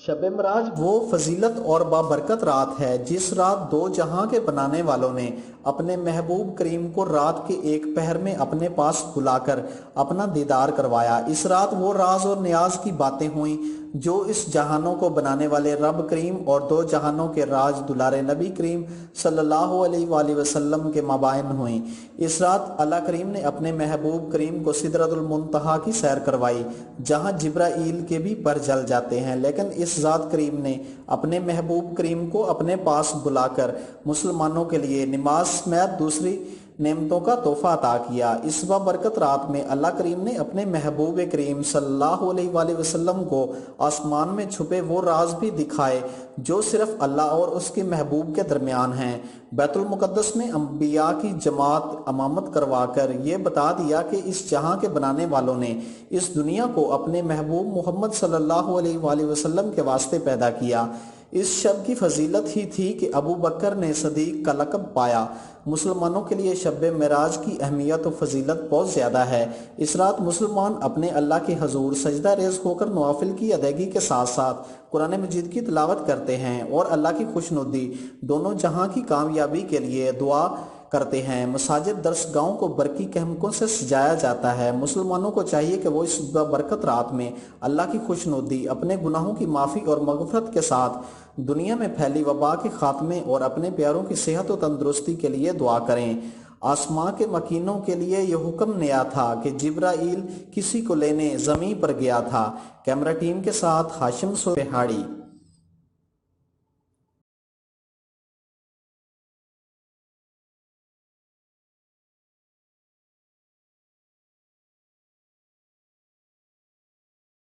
شب معراج وہ فضیلت اور بابرکت رات ہے جس رات دو جہاں کے بنانے والوں نے اپنے محبوب کریم کو رات کے ایک پہر میں اپنے پاس بلا کر اپنا دیدار کروایا۔ اس رات وہ راز اور نیاز کی باتیں ہوئیں جو اس جہانوں کو بنانے والے رب کریم اور دو جہانوں کے راج دلارے نبی کریم صلی اللہ علیہ وآلہ وسلم کے مابین ہوئیں۔ اس رات اللہ کریم نے اپنے محبوب کریم کو سدرۃ المنتہا کی سیر کروائی جہاں جبرائیل کے بھی پر جل جاتے ہیں، لیکن اس ذات کریم نے اپنے محبوب کریم کو اپنے پاس بلا کر مسلمانوں کے لیے نماز سمیت دوسری نعمتوں کا تحفہ عطا کیا۔ اس بابرکت رات میں اللہ کریم نے اپنے محبوب کریم صلی اللہ علیہ وآلہ وسلم کو آسمان میں چھپے وہ راز بھی دکھائے جو صرف اللہ اور اس کے محبوب کے درمیان ہیں۔ بیت المقدس میں انبیاء کی جماعت امامت کروا کر یہ بتا دیا کہ اس جہاں کے بنانے والوں نے اس دنیا کو اپنے محبوب محمد صلی اللہ علیہ وآلہ وسلم کے واسطے پیدا کیا۔ اس شب کی فضیلت ہی تھی کہ ابو بکر نے صدیق کا لقب پایا۔ مسلمانوں کے لیے شب معراج کی اہمیت و فضیلت بہت زیادہ ہے۔ اس رات مسلمان اپنے اللہ کے حضور سجدہ ریز ہو کر نوافل کی ادائیگی کے ساتھ ساتھ قرآن مجید کی تلاوت کرتے ہیں اور اللہ کی خوشنودی دونوں جہاں کی کامیابی کے لیے دعا کرتے ہیں۔ مساجد درس گاہوں کو برقی کہمکوں سے سجایا جاتا ہے۔ مسلمانوں کو چاہیے کہ وہ اس برکت رات میں اللہ کی خوشنودی، اپنے گناہوں کی معافی اور مغفرت کے ساتھ دنیا میں پھیلی وبا کے خاتمے اور اپنے پیاروں کی صحت و تندرستی کے لیے دعا کریں۔ آسماں کے مکینوں کے لیے یہ حکم نیا تھا کہ جبرائیل کسی کو لینے زمین پر گیا تھا۔ کیمرہ ٹیم کے ساتھ ہاشم سہاڑی۔